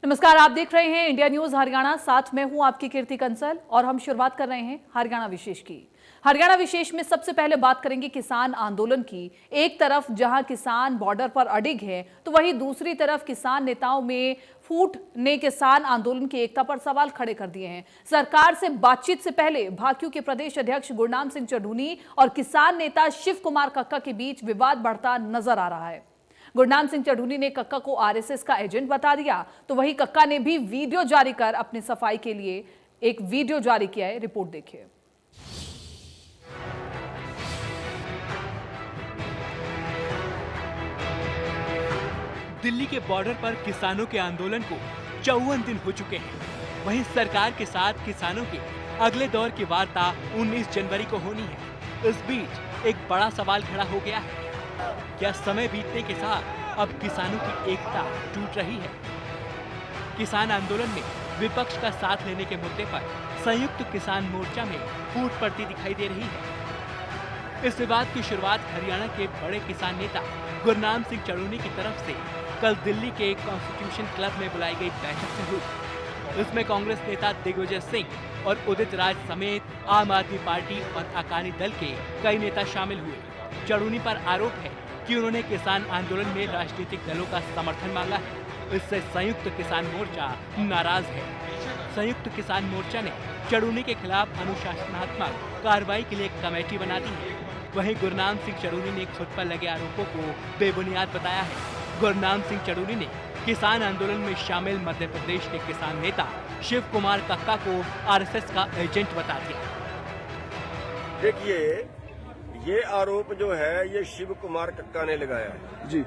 नमस्कार, आप देख रहे हैं इंडिया न्यूज हरियाणा। साथ में हूं आपकी कीर्ति कंसल और हम शुरुआत कर रहे हैं हरियाणा विशेष की। हरियाणा विशेष में सबसे पहले बात करेंगे किसान आंदोलन की। एक तरफ जहां किसान बॉर्डर पर अडिग हैं, तो वहीं दूसरी तरफ किसान नेताओं में फूट ने किसान आंदोलन की एकता पर सवाल खड़े कर दिए हैं। सरकार से बातचीत से पहले भाकियू के प्रदेश अध्यक्ष गुरनाम सिंह चढ़ूनी और किसान नेता शिव कुमार कक्का के बीच विवाद बढ़ता नजर आ रहा है। गुरनाम सिंह चढ़ूनी ने कक्का को आरएसएस का एजेंट बता दिया, तो वहीं कक्का ने भी वीडियो जारी कर अपनी सफाई के लिए एक वीडियो जारी किया है। रिपोर्ट देखिए। दिल्ली के बॉर्डर पर किसानों के आंदोलन को 54 दिन हो चुके हैं। वहीं सरकार के साथ किसानों के अगले दौर की वार्ता 19 जनवरी को होनी है। इस बीच एक बड़ा सवाल खड़ा हो गया है, क्या समय बीतने के साथ अब किसानों की एकता टूट रही है? किसान आंदोलन में विपक्ष का साथ लेने के मुद्दे पर संयुक्त किसान मोर्चा में फूट पड़ती दिखाई दे रही है। इस विवाद की शुरुआत हरियाणा के बड़े किसान नेता गुरनाम सिंह चढ़ूनी की तरफ से कल दिल्ली के कॉन्स्टिट्यूशन क्लब में बुलाई गई बैठक से हुई। इसमें कांग्रेस नेता दिग्विजय सिंह और उदित राज समेत आम आदमी पार्टी और अकाली दल के कई नेता शामिल हुए। चढ़ूनी पर आरोप है कि उन्होंने किसान आंदोलन में राजनीतिक दलों का समर्थन मांगा है। इससे संयुक्त किसान मोर्चा नाराज है। संयुक्त किसान मोर्चा ने चढ़ूनी के खिलाफ अनुशासनात्मक कार्रवाई के लिए एक कमेटी बना दी है। वहीं गुरनाम सिंह चढ़ूनी ने खुद पर लगे आरोपों को बेबुनियाद बताया है। गुरनाम सिंह चढ़ूनी ने किसान आंदोलन में शामिल मध्य प्रदेश के किसान नेता शिव कुमार कक्का को आरएसएस का एजेंट बता दिया। देखिए, ये आरोप जो है ये शिव कुमार कक्का ने लगाया है जी।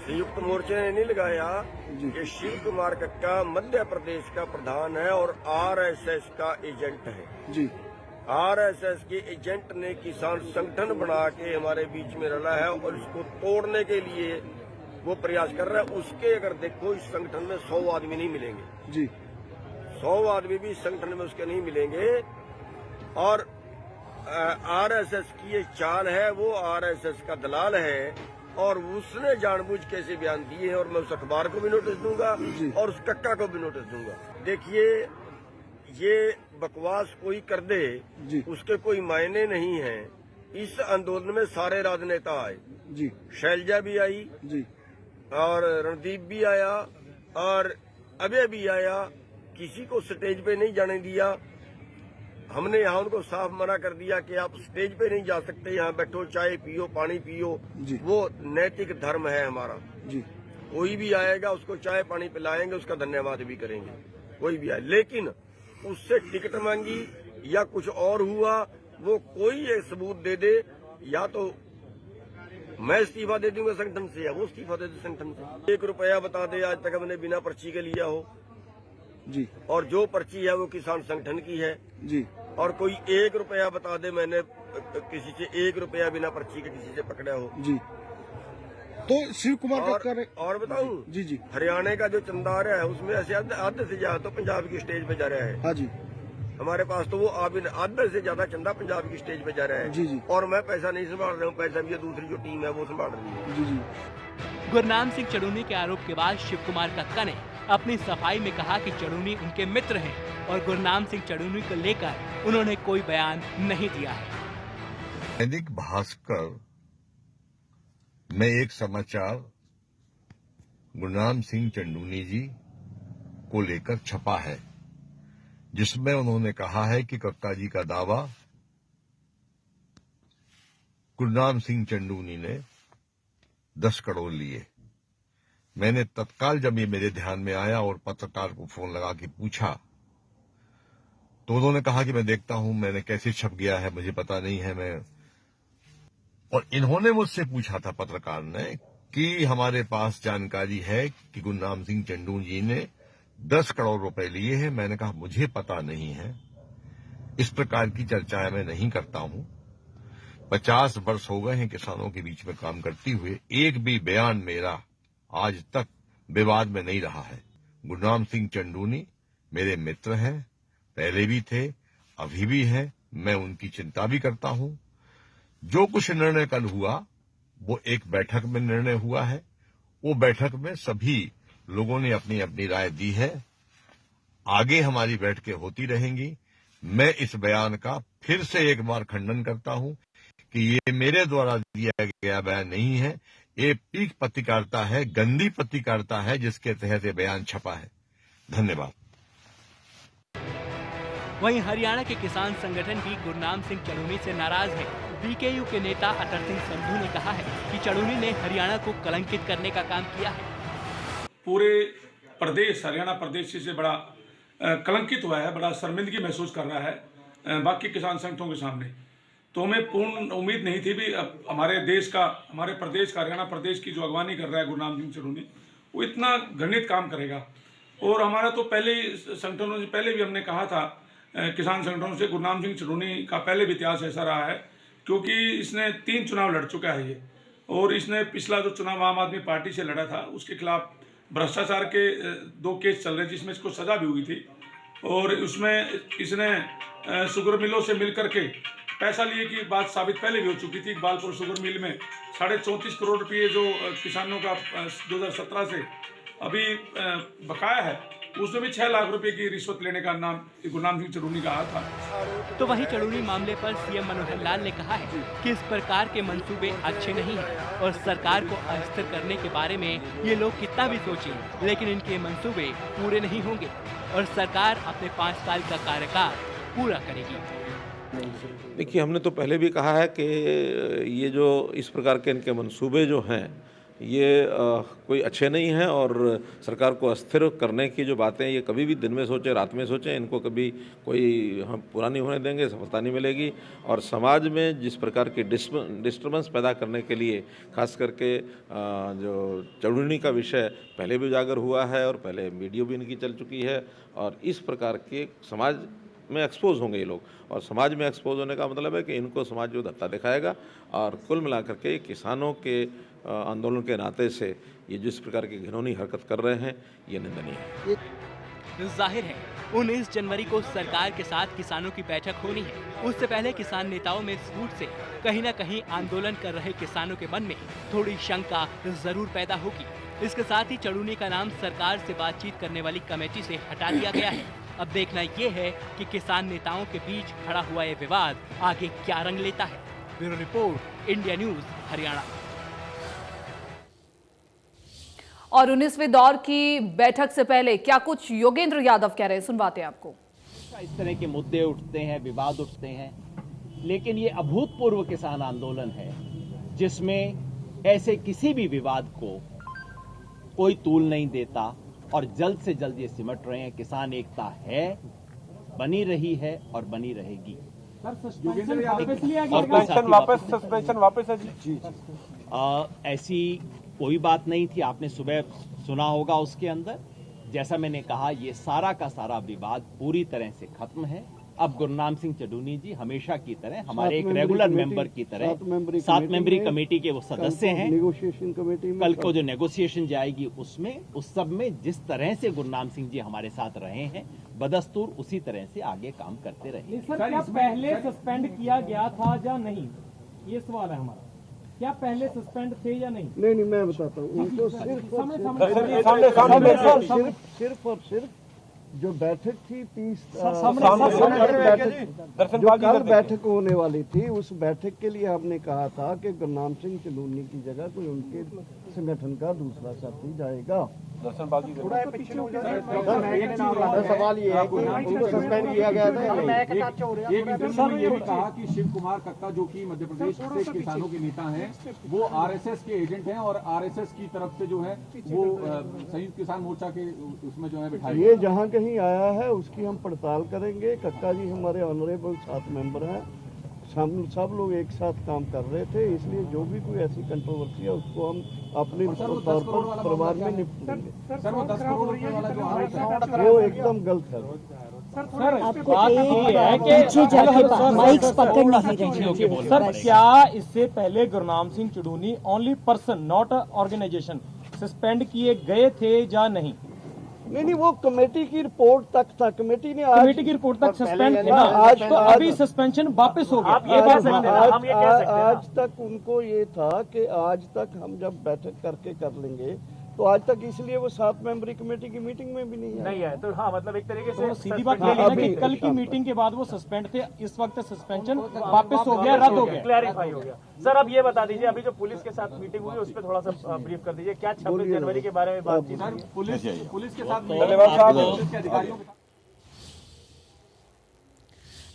संयुक्त मोर्चे ने नहीं लगाया जी। ये शिव कुमार कक्का मध्य प्रदेश का प्रधान है और आरएसएस का एजेंट है जी। आरएसएस के एजेंट ने किसान संगठन बना के हमारे बीच में रला है और इसको तोड़ने के लिए वो प्रयास कर रहा है। उसके अगर देखो इस संगठन में 100 आदमी नहीं मिलेंगे जी। 100 आदमी भी इस संगठन में उसके नहीं मिलेंगे। और आरएसएस की ये चाल है, वो आरएसएस का दलाल है और उसने जानबूझ के ऐसे बयान दिए हैं। और मैं उस अखबार को भी नोटिस दूंगा और उस कक्का को भी नोटिस दूंगा। देखिए, ये बकवास कोई कर दे उसके कोई मायने नहीं है। इस आंदोलन में सारे राजनेता आए जी। शैलजा भी आई जी और रणदीप भी आया और अभय भी आया। किसी को स्टेज पे नहीं जाने दिया। हमने यहाँ उनको साफ मना कर दिया कि आप स्टेज पे नहीं जा सकते, यहाँ बैठो, चाय पियो, पानी पियो, वो नैतिक धर्म है हमारा जी। कोई भी आएगा उसको चाय पानी पिलाएंगे, उसका धन्यवाद भी करेंगे, कोई भी आए। लेकिन उससे टिकट मांगी या कुछ और हुआ, वो कोई एक सबूत दे दे, या तो मैं इस्तीफा दे दूंगा संगठन से या वो इस्तीफा दे दे संगठन से। 1 रुपया बता दे आज तक हमने बिना पर्ची के लिया हो जी। और जो पर्ची है वो किसान संगठन की है जी। और कोई 1 रुपया बता दे मैंने किसी से 1 रुपया बिना पर्ची के किसी से पकड़ा हो जी। तो शिव कुमार कक्का ने और बताऊं जी जी हरियाणा का जो चंदा आ रहा है उसमें ऐसे आधे से ज्यादा तो पंजाब की स्टेज पे जा रहा है। हाँ जी, हमारे पास तो वो आधे से ज्यादा चंदा पंजाब की स्टेज पे जा रहा है जी जी। और मैं पैसा नहीं संभाल रहा हूँ, पैसा भी दूसरी जो टीम है वो संभाल रही है जी जी। गुरनाम सिंह चढ़ूनी के आरोप के बाद शिव कुमार कक्का ने अपनी सफाई में कहा कि चढ़ूनी उनके मित्र हैं और गुरनाम सिंह चढ़ूनी को लेकर उन्होंने कोई बयान नहीं दिया है। दैनिक भास्कर में एक समाचार गुरनाम सिंह चढ़ूनी जी को लेकर छपा है, जिसमें उन्होंने कहा है कि कक्का जी का दावा गुरनाम सिंह चढ़ूनी ने 10 करोड़ लिए। मैंने तत्काल जब ये मेरे ध्यान में आया और पत्रकार को फोन लगा के पूछा तो उन्होंने कहा कि मैं देखता हूं, मैंने कैसे छप गया है मुझे पता नहीं है। मैं और इन्होंने मुझसे पूछा था पत्रकार ने कि हमारे पास जानकारी है कि गुरनाम सिंह चढ़ूनी जी ने 10 करोड़ रुपए लिए हैं। मैंने कहा मुझे पता नहीं है, इस प्रकार की चर्चाएं मैं नहीं करता हूं। 50 वर्ष हो गए हैं किसानों के बीच में काम करते हुए, एक भी बयान मेरा आज तक विवाद में नहीं रहा है। गुरनाम सिंह चढ़ूनी मेरे मित्र हैं, पहले भी थे, अभी भी हैं। मैं उनकी चिंता भी करता हूं। जो कुछ निर्णय कल हुआ वो एक बैठक में निर्णय हुआ है। वो बैठक में सभी लोगों ने अपनी अपनी राय दी है। आगे हमारी बैठकें होती रहेंगी। मैं इस बयान का फिर से एक बार खंडन करता हूं कि ये मेरे द्वारा दिया गया बयान नहीं है। ये पीक पत्रकारिता है, गंदी पत्रकारिता है, जिसके तहत ये बयान छपा है। धन्यवाद। वहीं हरियाणा के किसान संगठन भी गुरनाम सिंह चड़ूनी से नाराज है। बीकेयू के नेता अतर सिंह संधू ने कहा है कि चड़ूनी ने हरियाणा को कलंकित करने का काम किया है। पूरे प्रदेश, हरियाणा प्रदेश से बड़ा कलंकित हुआ है, बड़ा शर्मिंदगी महसूस कर रहा है बाकी किसान संगठनों के सामने। तो हमें पूर्ण उम्मीद नहीं थी भी हमारे प्रदेश का, हरियाणा प्रदेश की जो अगवानी कर रहा है गुरनाम सिंह चड़ूनी, वो इतना घृणित काम करेगा। और हमारा तो पहले ही संगठनों से पहले भी हमने कहा था, किसान संगठनों से, गुरनाम सिंह चड़ूनी का पहले भी इतिहास ऐसा रहा है, क्योंकि इसने 3 चुनाव लड़ चुका है ये। और इसने पिछला जो चुनाव आम आदमी पार्टी से लड़ा था, उसके खिलाफ भ्रष्टाचार के 2 केस चल रहे, जिसमें इसको सजा भी हुई थी। और उसमें इसने शुगर मिलों से मिल करके पैसा लिए की बात साबित पहले भी हो चुकी थी। इकबालपुर शुगर मिल में 34.5 करोड़ रुपये जो किसानों का 2017 से अभी बकाया है, उसमें भी 6 लाख रुपए की रिश्वत लेने का नाम गुरनाम सिंह चड़ूनी का हाथ था। तो वहीं चड़ूनी मामले पर सीएम मनोहर लाल ने कहा है कि इस प्रकार के मंसूबे अच्छे नहीं हैं और सरकार को अस्थिर करने के बारे में ये लोग कितना भी सोचें, लेकिन इनके मंसूबे पूरे नहीं होंगे और सरकार अपने 5 साल का कार्यकाल पूरा करेगी। देखिए, हमने तो पहले भी कहा है कि ये जो इस प्रकार के इनके मंसूबे जो हैं, ये कोई अच्छे नहीं हैं और सरकार को अस्थिर करने की जो बातें, ये कभी भी दिन में सोचें, रात में सोचें, इनको कभी कोई हम पूरा नहीं होने देंगे, सफलता नहीं मिलेगी। और समाज में जिस प्रकार की डिस्टर्बेंस पैदा करने के लिए, खास करके जो चड़ूनी का विषय पहले भी उजागर हुआ है और पहले वीडियो भी इनकी चल चुकी है, और इस प्रकार के समाज में एक्सपोज होंगे ये लोग। और समाज में एक्सपोज होने का मतलब है कि इनको समाज जो धत्ता दिखाएगा। और कुल मिलाकर के किसानों के आंदोलन के नाते से ये जिस प्रकार की घिनौनी हरकत कर रहे हैं, ये निंदनीय है। जाहिर है 19 जनवरी को सरकार के साथ किसानों की बैठक होनी है। उससे पहले किसान नेताओं में झूठ से कहीं न कहीं आंदोलन कर रहे किसानों के मन में थोड़ी शंका जरूर पैदा होगी। इसके साथ ही चड़ूनी का नाम सरकार से बातचीत करने वाली कमेटी से हटा दिया गया है। अब देखना ये है कि किसान नेताओं के बीच खड़ा हुआ ये विवाद आगे क्या रंग लेता है। Bureau report, India news, Haryana. और 19वें दौर की बैठक से पहले क्या कुछ योगेंद्र यादव कह रहे हैं, सुनवाते हैं आपको। इस तरह के मुद्दे उठते हैं, विवाद उठते हैं, लेकिन ये अभूतपूर्व किसान आंदोलन है जिसमें ऐसे किसी भी विवाद को कोई तूल नहीं देता और जल्द से जल्द ये सिमट रहे हैं। किसान एकता है, बनी रही है और बनी रहेगी। ऐसी कोई बात नहीं थी, आपने सुबह सुना होगा उसके अंदर। जैसा मैंने कहा, ये सारा का सारा विवाद पूरी तरह से खत्म है। अब गुरनाम सिंह चड़ूनी जी हमेशा की तरह हमारे एक रेगुलर मेंबर की तरह 7 मेंबरी कमेटी के वो सदस्य हैं। नेगोशिएशन कमेटी में कल को जो नेगोशिएशन जाएगी उसमें, उस सब में जिस तरह से गुरनाम सिंह जी हमारे साथ रहे हैं, बदस्तूर उसी तरह से आगे काम करते रहे। सर, क्या पहले सस्पेंड किया गया था या नहीं, ये सवाल है हमारा। क्या पहले सस्पेंड थे या नहीं? नहीं, मैं बताता हूँ। उनको सिर्फ और सिर्फ जो बैठक थी 30 जो कल बैठक होने वाली थी, उस बैठक के लिए हमने कहा था कि गुरनाम सिंह चड़ूनी की जगह कोई उनके संगठन का दूसरा साथी जाएगा। सवाल ये है कि उनको सस्पेंड किया गया था। एक इंटरव्यू में ये भी कहा कि शिव कुमार कक्का, जो कि मध्य प्रदेश से किसानों के नेता हैं, वो आरएसएस के एजेंट हैं और आरएसएस की तरफ से जो है वो संयुक्त किसान मोर्चा के उसमें जो है बिठाए। ये जहाँ कहीं आया है उसकी हम पड़ताल करेंगे। कक्का जी हमारे ऑनरेबल 7 मेंबर हैं, सब लोग एक साथ काम कर रहे थे, इसलिए जो भी कोई ऐसी कंट्रोवर्सी है उसको हम अपने तौर पर परिवार में निपटाएंगे। वो एकदम गलत है। सर, क्या इससे पहले Gurnam Singh Chaduni only person not organisation suspend किए गए थे या नहीं? नहीं, वो कमेटी की रिपोर्ट तक था। कमेटी ने कमेटी की रिपोर्ट तक सस्पेंड थे ना, आज तो अभी सस्पेंशन वापस हो गया। ये बात हम ये कह सकते हैं। आज तक उनको ये था कि आज तक हम जब बैठक करके कर लेंगे तो आज तक इसलिए वो 7 मेंबरी कमेटी की मीटिंग में भी नहीं आए। तो हाँ, मतलब एक तरीके से सीधी बात कह लेना कि कल की मीटिंग के बाद वो सस्पेंड थे, इस वक्त सस्पेंशन वापस हो गया, रद्द हो गया, क्लैरिफाई हो गया। सर अब ये बता दीजिए, अभी जो पुलिस के साथ मीटिंग हुई उस पर थोड़ा सा ब्रीफ कर दीजिए, क्या 26 जनवरी के बारे में बातचीत हुई? पुलिस के साथ धन्यवाद अधिकारियों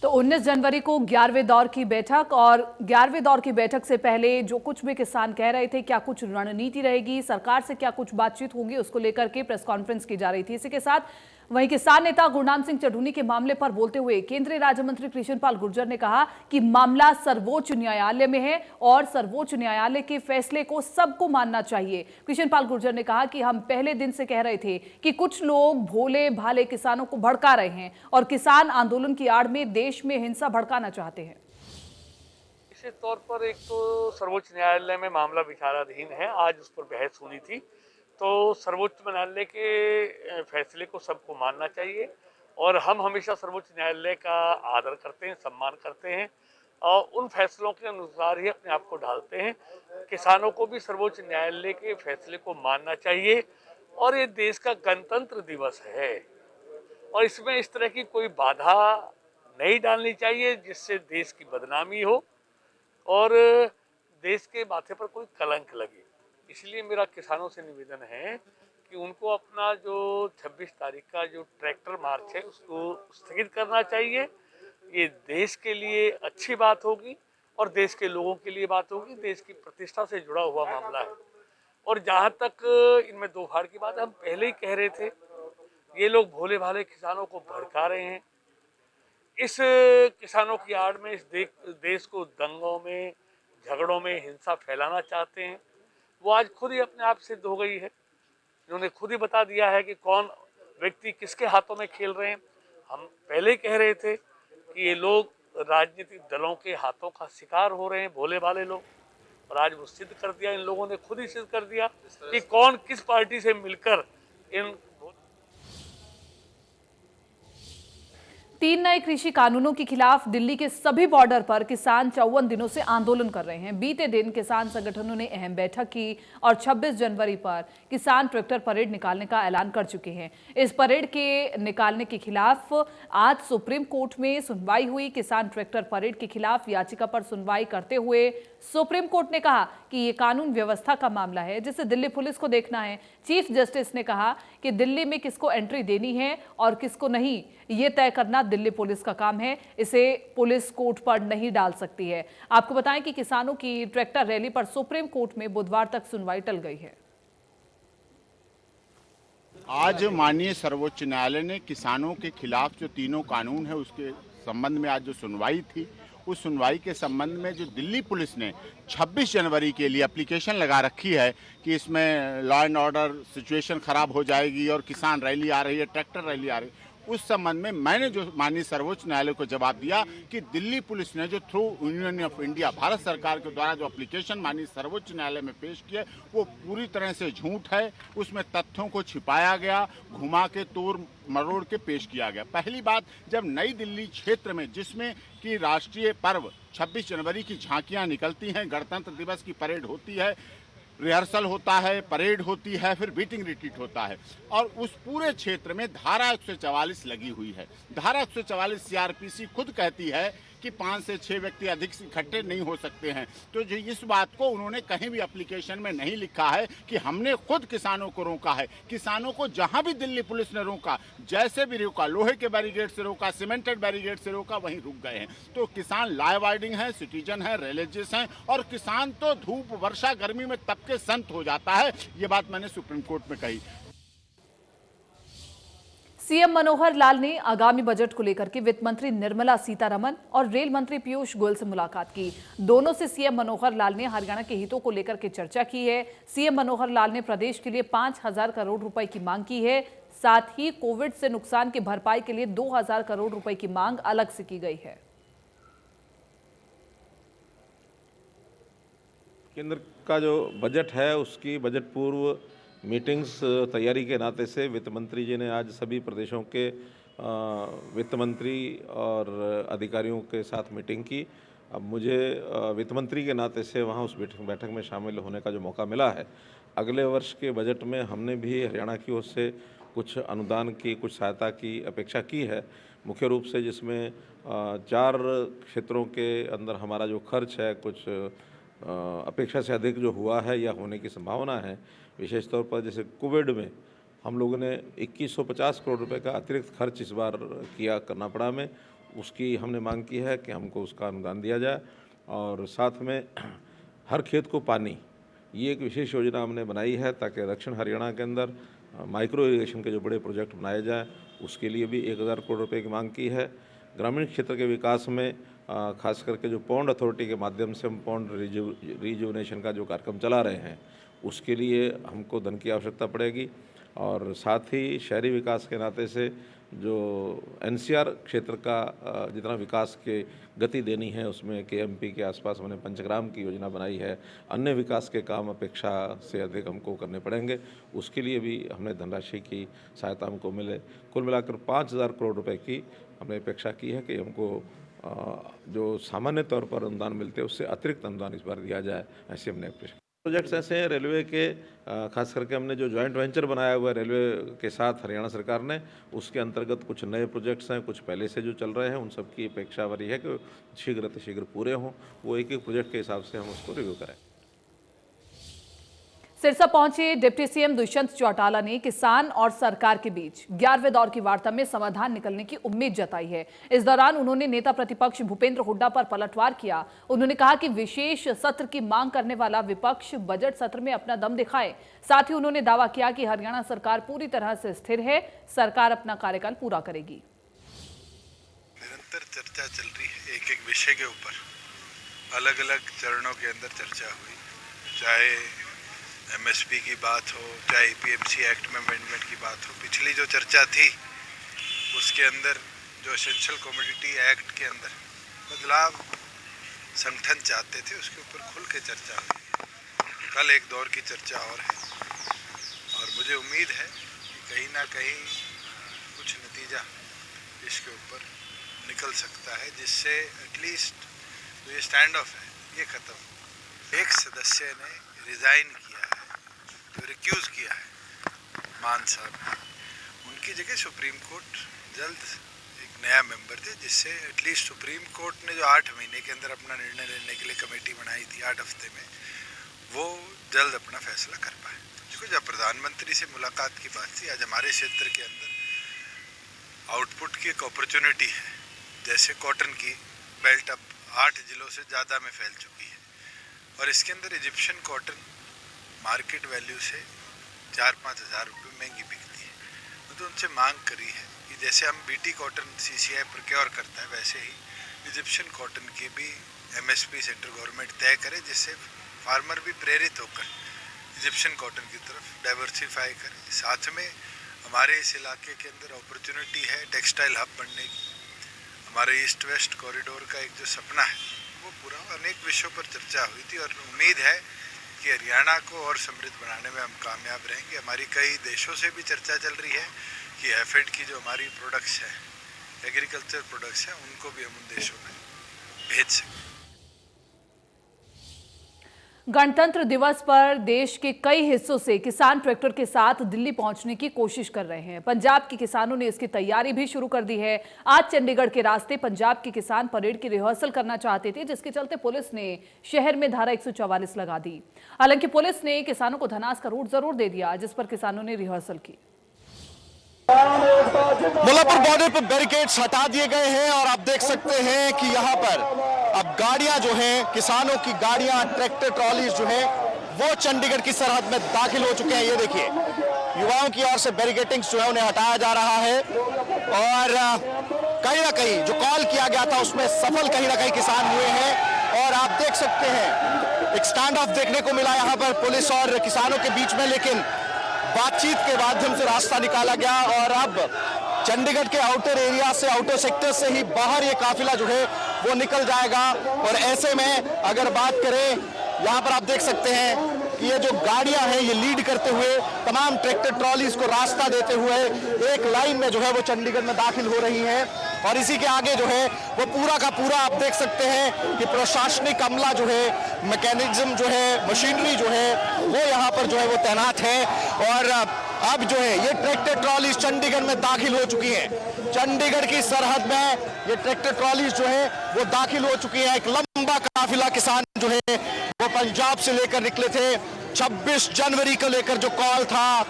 तो 19 जनवरी को 11वें दौर की बैठक, और 11वें दौर की बैठक से पहले जो कुछ भी किसान कह रहे थे, क्या कुछ रणनीति रहेगी, सरकार से क्या कुछ बातचीत होगी, उसको लेकर के प्रेस कॉन्फ्रेंस की जा रही थी। इसी के साथ वहीं किसान नेता गुरनाम सिंह चढ़ूनी के मामले पर बोलते हुए केंद्रीय राज्य मंत्री कृष्ण पाल गुर्जर ने कहा कि मामला सर्वोच्च न्यायालय में है और सर्वोच्च न्यायालय के फैसले को सबको मानना चाहिए। कृष्ण पाल गुर्जर ने कहा कि हम पहले दिन से कह रहे थे कि कुछ लोग भोले भाले किसानों को भड़का रहे हैं और किसान आंदोलन की आड़ में देश में हिंसा भड़काना चाहते हैं। निश्चित तौर पर एक तो सर्वोच्च न्यायालय में मामला विचाराधीन है, आज उस पर बहस होनी थी, तो सर्वोच्च न्यायालय के फैसले को सबको मानना चाहिए और हम हमेशा सर्वोच्च न्यायालय का आदर करते हैं, सम्मान करते हैं और उन फैसलों के अनुसार ही अपने आप को ढालते हैं। किसानों को भी सर्वोच्च न्यायालय के फैसले को मानना चाहिए और ये देश का गणतंत्र दिवस है और इसमें इस तरह की कोई बाधा नहीं डालनी चाहिए जिससे देश की बदनामी हो और देश के माथे पर कोई कलंक लगे। इसलिए मेरा किसानों से निवेदन है कि उनको अपना जो 26 तारीख का जो ट्रैक्टर मार्च है उसको स्थगित करना चाहिए। ये देश के लिए अच्छी बात होगी और देश के लोगों के लिए बात होगी, देश की प्रतिष्ठा से जुड़ा हुआ मामला है। और जहाँ तक इनमें दो फाड़ की बात है, हम पहले ही कह रहे थे ये लोग भोले भाले किसानों को भड़का रहे हैं, इस किसानों की आड़ में इस देश को दंगों में, झगड़ों में, हिंसा फैलाना चाहते हैं। वो आज खुद ही अपने आप सिद्ध हो गई है, इन्होंने खुद ही बता दिया है कि कौन व्यक्ति किसके हाथों में खेल रहे हैं। हम पहले ही कह रहे थे कि ये लोग राजनीतिक दलों के हाथों का शिकार हो रहे हैं, भोले भाले लोग, और आज वो सिद्ध कर दिया, इन लोगों ने खुद ही सिद्ध कर दिया कि कौन किस पार्टी से मिलकर इन 3 नए कृषि कानूनों के खिलाफ दिल्ली के सभी बॉर्डर पर किसान 54 दिनों से आंदोलन कर रहे हैं। बीते दिन किसान संगठनों ने अहम बैठक की और 26 जनवरी पर किसान ट्रैक्टर परेड निकालने का ऐलान कर चुके हैं। इस परेड के निकालने के खिलाफ आज सुप्रीम कोर्ट में सुनवाई हुई। किसान ट्रैक्टर परेड के खिलाफ याचिका पर सुनवाई करते हुए सुप्रीम कोर्ट ने कहा कि ये कानून व्यवस्था का मामला है जिसे दिल्ली पुलिस को देखना है। चीफ जस्टिस ने कहा कि दिल्ली में किसको एंट्री देनी है और किसको नहीं, ये तय करना दिल्ली पुलिस का काम है, इसे पुलिस कोर्ट पर नहीं डाल सकती है। आपको बताएं कि किसानों की ट्रैक्टर रैली पर सुप्रीम कोर्ट में बुधवार तक सुनवाई टल गई है। आज माननीय सर्वोच्च न्यायालय ने किसानों के खिलाफ जो तीनों कानून है उसके संबंध में आज जो सुनवाई थी, उस सुनवाई के संबंध में जो दिल्ली पुलिस ने 26 जनवरी के लिए एप्लीकेशन लगा रखी है कि इसमें लॉ एंड ऑर्डर सिचुएशन खराब हो जाएगी और किसान रैली आ रही है, ट्रैक्टर रैली आ रही है, उस संबंध में मैंने जो माननीय सर्वोच्च न्यायालय को जवाब दिया कि दिल्ली पुलिस ने जो through union of India Bharat सरकार के द्वारा जो एप्लीकेशन माननीय सर्वोच्च न्यायालय में पेश किया वो पूरी तरह से झूठ है। उसमें तथ्यों को छिपाया गया, घुमा के तोड़ मरोड़ के पेश किया गया। पहली बात, जब नई दिल्ली क्षेत्र में जिसमें कि राष्ट्रीय पर्व 26 जनवरी की झांकियां निकलती हैं, गणतंत्र दिवस की परेड होती है, रिहर्सल होता है, परेड होती है, फिर बीटिंग रिट्रीट होता है और उस पूरे क्षेत्र में धारा 144 लगी हुई है। धारा 144 सीआरपीसी खुद कहती है कि 5 से 6 व्यक्ति अधिक इकट्ठे नहीं हो सकते हैं। तो जो इस बात को उन्होंने कहीं भी एप्लीकेशन में नहीं लिखा है कि हमने खुद किसानों को रोका है। किसानों को जहां भी दिल्ली पुलिस ने रोका, जैसे भी रोका, लोहे के बैरिकेड से रोका, सीमेंटेड बैरिकेड से रोका, वहीं रुक गए हैं। तो किसान लॉ अबाइडिंग है, सिटीजन है, रिलीजियस हैं और किसान तो धूप वर्षा गर्मी में तप के संत हो जाता है। ये बात मैंने सुप्रीम कोर्ट में कही। सीएम मनोहर लाल ने आगामी बजट को लेकर के वित्त मंत्री निर्मला सीतारमण और रेल मंत्री पीयूष गोयल से मुलाकात की। दोनों से सीएम मनोहर लाल ने हरियाणा के हितों को लेकर के चर्चा की है। सीएम मनोहर लाल ने प्रदेश के लिए 5,000 करोड़ रुपए की मांग की है। साथ ही कोविड से नुकसान की भरपाई के लिए 2,000 करोड़ रुपए की मांग अलग से की गई है। केंद्र का जो बजट है उसकी बजट पूर्व मीटिंग्स तैयारी के नाते से वित्त मंत्री जी ने आज सभी प्रदेशों के वित्त मंत्री और अधिकारियों के साथ मीटिंग की। अब मुझे वित्त मंत्री के नाते से वहाँ उस बैठक में शामिल होने का जो मौका मिला है, अगले वर्ष के बजट में हमने भी हरियाणा की ओर से कुछ अनुदान की, कुछ सहायता की अपेक्षा की है, मुख्य रूप से जिसमें 4 क्षेत्रों के अंदर हमारा जो खर्च है कुछ अपेक्षा से अधिक जो हुआ है या होने की संभावना है। विशेष तौर पर जैसे कोविड में हम लोगों ने 2150 करोड़ रुपए का अतिरिक्त खर्च इस बार किया करना पड़ा में, उसकी हमने मांग की है कि हमको उसका अनुदान दिया जाए। और साथ में हर खेत को पानी, ये एक विशेष योजना हमने बनाई है ताकि दक्षिण हरियाणा के अंदर माइक्रो इरिगेशन के जो बड़े प्रोजेक्ट बनाए जाएँ, उसके लिए भी 1000 करोड़ रुपए की मांग की है। ग्रामीण क्षेत्र के विकास में खास करके जो पॉन्ड अथॉरिटी के माध्यम से हम पॉन्ड रिजुवनेशन का जो कार्यक्रम चला रहे हैं, उसके लिए हमको धन की आवश्यकता पड़ेगी। और साथ ही शहरी विकास के नाते से जो एनसीआर क्षेत्र का जितना विकास के गति देनी है, उसमें केएमपी के आसपास हमने पंचग्राम की योजना बनाई है। अन्य विकास के काम अपेक्षा से अधिक हमको करने पड़ेंगे, उसके लिए भी हमने धनराशि की सहायता हमको मिले। कुल मिलाकर 5000 करोड़ रुपए की हमने अपेक्षा की है कि हमको जो सामान्य तौर पर अनुदान मिलते हैं उससे अतिरिक्त अनुदान इस बार दिया जाए, ऐसे हमने अपेक्षा। प्रोजेक्ट्स ऐसे हैं रेलवे के, खास करके हमने जो जॉइंट वेंचर बनाया हुआ है रेलवे के साथ हरियाणा सरकार ने, उसके अंतर्गत कुछ नए प्रोजेक्ट्स हैं, कुछ पहले से जो चल रहे हैं, उन सब की अपेक्षा वाली है कि शीघ्र पूरे हों। वो एक प्रोजेक्ट के हिसाब से हम उसको रिव्यू करें। सिरसा पहुंचे डिप्टी सीएम दुष्यंत चौटाला ने किसान और सरकार के बीच 11वें दौर की वार्ता में समाधान निकलने की उम्मीद जताई है। इस दौरान उन्होंने नेता प्रतिपक्ष भूपेंद्र हुड्डा पर पलटवार किया। उन्होंने कहा कि विशेष सत्र की मांग करने वाला विपक्ष बजट सत्र में अपना दम दिखाए। साथ ही उन्होंने दावा किया कि हरियाणा सरकार पूरी तरह से स्थिर है, सरकार अपना कार्यकाल पूरा करेगी। निरंतर चर्चा चल रही है, एक एक विषय के ऊपर अलग अलग चरणों के अंदर चर्चा हुई, चाहे एमएसपी की बात हो, चाहे पीएमसी एक्ट में अमेंडमेंट की बात हो। पिछली जो चर्चा थी उसके अंदर जो एसेंशियल कमोडिटी एक्ट के अंदर बदलाव संगठन चाहते थे, उसके ऊपर खुल के चर्चा हुई। कल एक दौर की चर्चा और है और मुझे उम्मीद है कि कहीं ना कहीं कुछ नतीजा इसके ऊपर निकल सकता है, जिससे एटलीस्ट जो ये स्टैंड ऑफ है ये खत्म हो। एक सदस्य ने रिजाइन किया है, जो रिक्यूज किया है, मान साहब ने, उनकी जगह सुप्रीम कोर्ट जल्द एक नया मेंबर दे, जिससे एटलीस्ट सुप्रीम कोर्ट ने जो 8 महीने के अंदर अपना निर्णय लेने के लिए कमेटी बनाई थी 8 हफ्ते में, वो जल्द अपना फैसला कर पाए। देखो, जब प्रधानमंत्री से मुलाकात की बात थी, आज हमारे क्षेत्र के अंदर आउटपुट की एक अपॉर्चुनिटी है। जैसे कॉटन की बेल्ट अब 8 जिलों से ज़्यादा में फैल चुकी है और इसके अंदर इजिप्शियन कॉटन मार्केट वैल्यू से 4-5 हज़ार रुपये महंगी बिकती है। तो उनसे मांग करी है कि जैसे हम बीटी कॉटन सीसीआई प्रोक्योर करता है, वैसे ही इजिप्शियन कॉटन की भी एमएसपी सेंट्रल गवर्नमेंट तय करे, जिससे फार्मर भी प्रेरित होकर इजिप्शियन कॉटन की तरफ डाइवर्सिफाई करे। साथ में हमारे इस इलाके के अंदर अपॉर्चुनिटी है टेक्सटाइल हब बनने की। हमारे ईस्ट वेस्ट कॉरिडोर का एक जो सपना है वो पूरा, अनेक विषयों पर चर्चा हुई थी और उम्मीद है कि हरियाणा को और समृद्ध बनाने में हम कामयाब रहेंगे। हमारी कई देशों से भी चर्चा चल रही है कि एफएड की जो हमारी प्रोडक्ट्स हैं, एग्रीकल्चर प्रोडक्ट्स हैं, उनको भी हम उन देशों में भेज सकें। गणतंत्र दिवस पर देश के कई हिस्सों से किसान ट्रैक्टर के साथ दिल्ली पहुंचने की कोशिश कर रहे हैं। पंजाब के किसानों ने इसकी तैयारी भी शुरू कर दी है। आज चंडीगढ़ के रास्ते पंजाब के किसान परेड की रिहर्सल करना चाहते थे, जिसके चलते पुलिस ने शहर में धारा 144 लगा दी। हालांकि पुलिस ने किसानों को धनास का रूट जरूर दे दिया, जिस पर किसानों ने रिहर्सल की। मुल्लापुर बॉर्डर पर बैरिकेड्स हटा दिए गए हैं और आप देख सकते हैं कि यहाँ पर अब गाड़ियां जो हैं, किसानों की गाड़ियां, ट्रैक्टर ट्रॉलीज जो है वो चंडीगढ़ की सरहद में दाखिल हो चुके हैं। ये देखिए, युवाओं की ओर से बैरिकेडिंग्स जो है उन्हें हटाया जा रहा है और कहीं ना कहीं जो कॉल किया गया था उसमें सफल कहीं ना कहीं किसान हुए हैं। और आप देख सकते हैं एक स्टैंड ऑफ देखने को मिला यहाँ पर पुलिस और किसानों के बीच में, लेकिन बातचीत के माध्यम से रास्ता निकाला गया और अब चंडीगढ़ के आउटर एरिया से, आउटर सेक्टर से ही बाहर ये काफिला जो है वो निकल जाएगा। और ऐसे में अगर बात करें, यहाँ पर आप देख सकते हैं कि ये जो गाड़ियां हैं ये लीड करते हुए तमाम ट्रैक्टर ट्रॉलीज को रास्ता देते हुए एक लाइन में जो है वो चंडीगढ़ में दाखिल हो रही हैं और इसी के आगे जो है वो पूरा का पूरा आप देख सकते हैं कि प्रशासनिक अमला जो है, मैकेनिज्म जो है, मशीनरी जो है वो यहाँ पर जो है वो तैनात है। और अब जो है ये ट्रैक्टर ट्रॉली चंडीगढ़ में दाखिल हो चुकी है। चंडीगढ़ की सरहद में ये ट्रैक्टर ट्रॉली जो है वो दाखिल हो चुकी है। एक लंबा काफिला किसान जो है वो पंजाब से लेकर निकले थे। 26 जनवरी को लेकर जो कॉल था,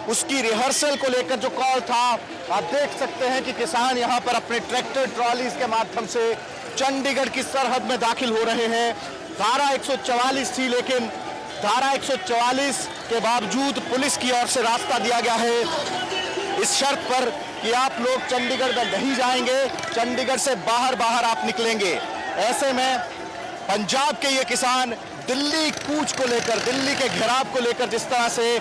उसकी रिहर्सल को लेकर जो कॉल था, आप देख सकते हैं कि किसान यहाँ पर अपने ट्रैक्टर ट्रॉलीज के माध्यम से चंडीगढ़ की सरहद में दाखिल हो रहे हैं। धारा 144 थी, लेकिन धारा 144 के बावजूद पुलिस की ओर से रास्ता दिया गया है इस शर्त पर कि आप लोग चंडीगढ़ में नहीं जाएंगे, चंडीगढ़ से बाहर आप निकलेंगे। ऐसे में पंजाब के ये किसान दिल्ली कूच को लेकर, दिल्ली के घेराव को लेकर जिस तरह से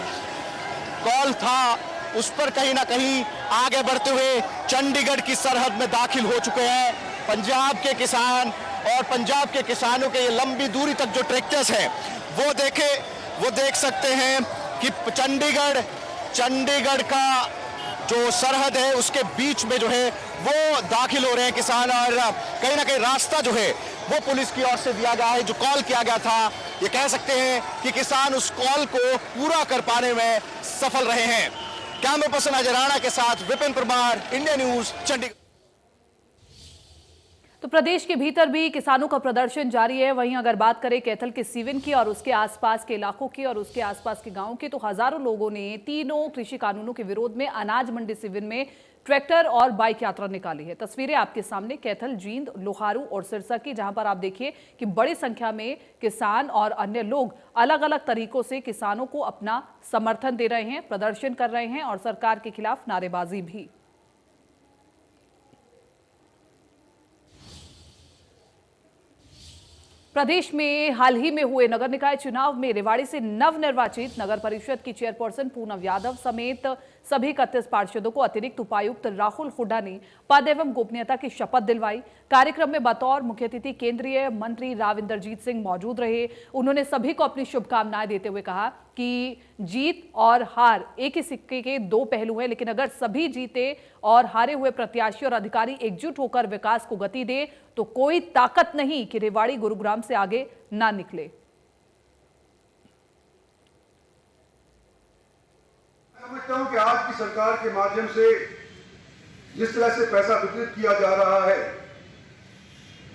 कॉल था, उस पर कहीं ना कहीं आगे बढ़ते हुए चंडीगढ़ की सरहद में दाखिल हो चुके हैं पंजाब के किसान। और पंजाब के किसानों के ये लंबी दूरी तक जो ट्रैक्टर्स हैं वो देख सकते हैं कि चंडीगढ़ का जो सरहद है उसके बीच में जो है वो दाखिल हो रहे हैं किसान। और कहीं ना कहीं रास्ता जो है वो पुलिस की ओर से दिया गया है। जो कॉल किया गया था, ये कह सकते हैं कि किसान उस कॉल को पूरा कर पाने में सफल रहे हैं। कैमरा पर्सन अजय राणा के साथ विपिन परमार, इंडिया न्यूज, चंडीगढ़। तो प्रदेश के भीतर भी किसानों का प्रदर्शन जारी है। वहीं अगर बात करें कैथल के सिविन की और उसके आसपास के इलाकों की और उसके आसपास के गांवों की, तो हजारों लोगों ने तीनों कृषि कानूनों के विरोध में अनाज मंडी सिविन में ट्रैक्टर और बाइक यात्रा निकाली है। तस्वीरें आपके सामने कैथल, जींद, लोहारू और सिरसा की, जहां पर आप देखिए कि बड़ी संख्या में किसान और अन्य लोग अलग अलग तरीकों से किसानों को अपना समर्थन दे रहे हैं, प्रदर्शन कर रहे हैं और सरकार के खिलाफ नारेबाजी भी। प्रदेश में हाल ही में हुए नगर निकाय चुनाव में रेवाड़ी से नवनिर्वाचित नगर परिषद की चेयरपर्सन पूनम यादव समेत सभी 31 पार्षदों को अतिरिक्त उपायुक्त राहुल हुड्डा ने पद एवं गोपनीयता की शपथ दिलवाई। कार्यक्रम में बतौर मुख्य अतिथि केंद्रीय मंत्री राव इंद्रजीत सिंह मौजूद रहे। उन्होंने सभी को अपनी शुभकामनाएं देते हुए कहा कि जीत और हार एक ही सिक्के के दो पहलू हैं, लेकिन अगर सभी जीते और हारे हुए प्रत्याशी और अधिकारी एकजुट होकर विकास को गति दे तो कोई ताकत नहीं कि रेवाड़ी गुरुग्राम से आगे ना निकले। समझता हूं कि आज की सरकार के माध्यम से जिस तरह से पैसा वितरित किया जा रहा है,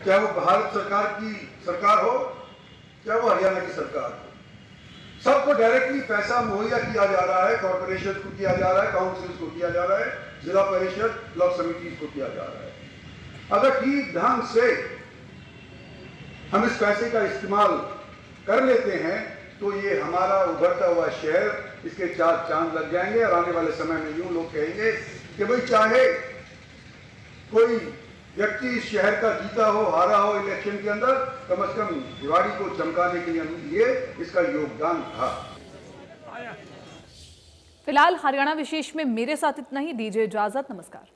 चाहे वो भारत सरकार की सरकार हो, चाहे वो हरियाणा की सरकार हो, सबको डायरेक्टली पैसा मुहैया किया जा रहा है। कॉर्पोरेशन को किया जा रहा है, काउंसिल को किया जा रहा है, जिला परिषद, ब्लॉक समिति को किया जा रहा है। अगर ठीक ढंग से हम इस पैसे का इस्तेमाल कर लेते हैं तो ये हमारा उभरता हुआ शहर, इसके चार चांद लग जाएंगे। और आने वाले समय में यूं लोग कहेंगे कि भाई चाहे कोई व्यक्ति इस शहर का जीता हो, हारा हो इलेक्शन के अंदर, कम से कम रेवाड़ी को चमकाने के लिए इसका योगदान था। फिलहाल हरियाणा विशेष में मेरे साथ इतना ही। दीजिए इजाजत, नमस्कार।